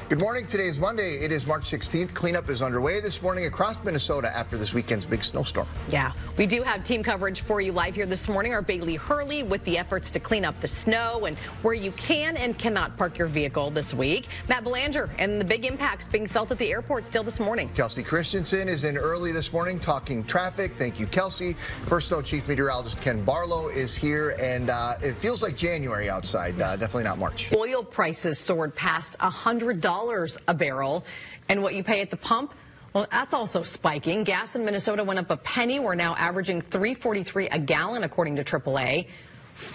Good morning. Today is Monday. It is March 16th. Cleanup is underway this morning across Minnesota after this weekend's big snowstorm. Yeah, we do have team coverage for you live here this morning. Our Bailey Hurley with the efforts to clean up the snow and where you can and cannot park your vehicle this week. Matt Belanger and the big impacts being felt at the airport still this morning. Kelsey Christensen is in early this morning talking traffic. Thank you, Kelsey. First, though, Chief Meteorologist Ken Barlow is here, and it feels like January outside. Definitely not March. Oil prices soared past $100 a barrel, and what you pay at the pump, well, that's also spiking. Gas in Minnesota went up a penny. We're now averaging $3.43 a gallon, according to AAA.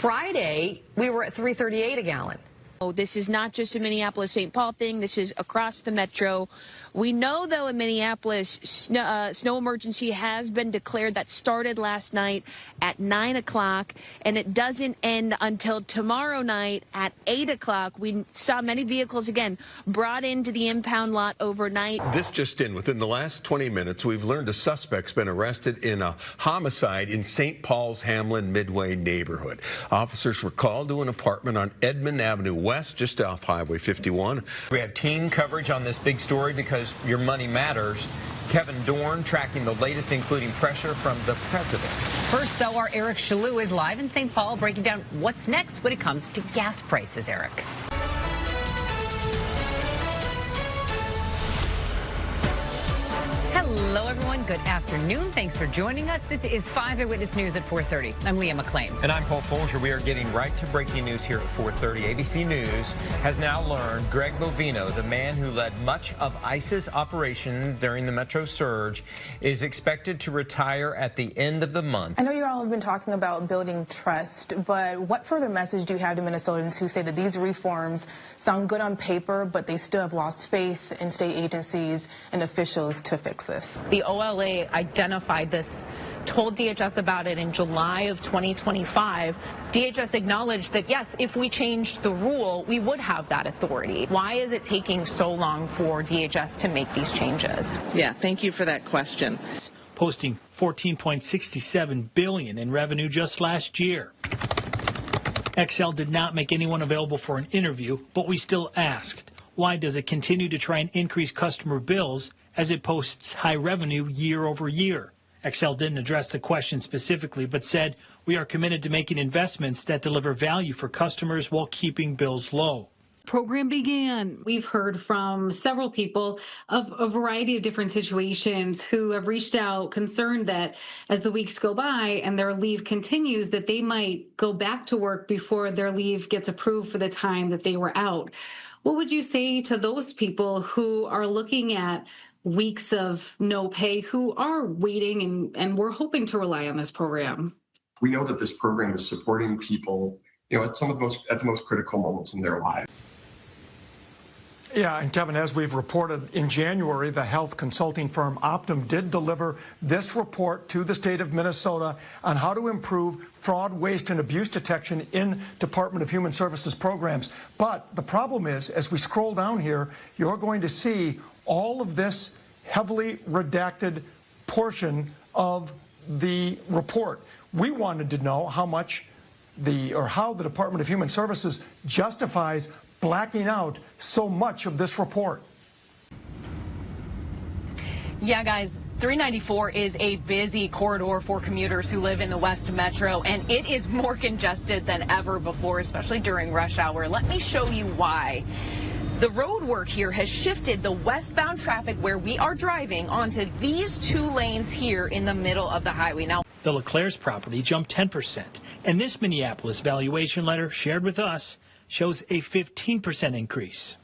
Friday, we were at $3.38 a gallon. Oh, this is not just a Minneapolis-St. Paul thing. This is across the metro. We know, though, in Minneapolis, snow emergency has been declared. That started last night at 9 o'clock, and it doesn't end until tomorrow night at 8 o'clock. We saw many vehicles, again, brought into the impound lot overnight. This just in. Within the last 20 minutes, we've learned a suspect's been arrested in a homicide in St. Paul's Hamlin Midway neighborhood. Officers were called to an apartment on Edmond Avenue West, just off Highway 51. We have team coverage on this big story because your money matters. Kevin Dorn tracking the latest, including pressure from the president. First, though, our Eric Chalou is live in St. Paul breaking down what's next when it comes to gas prices, Eric. Hello, everyone. Good afternoon. Thanks for joining us. This is 5 Eyewitness News at 4:30. I'm Leah McClain. And I'm Paul Folger. We are getting right to breaking news here at 4:30. ABC News has now learned Greg Bovino, the man who led much of ICE's operation during the Metro surge, is expected to retire at the end of the month. I know you all have been talking about building trust, but what further message do you have to Minnesotans who say that these reforms sound good on paper, but they still have lost faith in state agencies and officials to fix this? The OLA identified this, told DHS about it in July of 2025. DHS acknowledged that, yes, if we changed the rule, we would have that authority. Why is it taking so long for DHS to make these changes? Yeah, thank you for that question. Posting $14.67 billion in revenue just last year. XL did not make anyone available for an interview, but we still asked, why does it continue to try and increase customer bills as it posts high revenue year over year? XL didn't address the question specifically, but said, we are committed to making investments that deliver value for customers while keeping bills low. Program began. We've heard from several people of a variety of different situations who have reached out concerned that as the weeks go by and their leave continues, that they might go back to work before their leave gets approved for the time that they were out. What would you say to those people who are looking at weeks of no pay, who are waiting and we're hoping to rely on this program? We know that this program is supporting people, at the most critical moments in their lives. Yeah, and Kevin, as we've reported in January, the health consulting firm Optum did deliver this report to the state of Minnesota on how to improve fraud, waste, and abuse detection in Department of Human Services programs. But the problem is, as we scroll down here, you're going to see all of this heavily redacted portion of the report. We wanted to know how the Department of Human Services justifies blacking out so much of this report. Yeah, guys, 394 is a busy corridor for commuters who live in the West Metro, and it is more congested than ever before, especially during rush hour. Let me show you why. The road work here has shifted the westbound traffic where we are driving onto these two lanes here in the middle of the highway. Now, the LeClaire's property jumped 10%, and this Minneapolis valuation letter shared with us shows a 15% increase.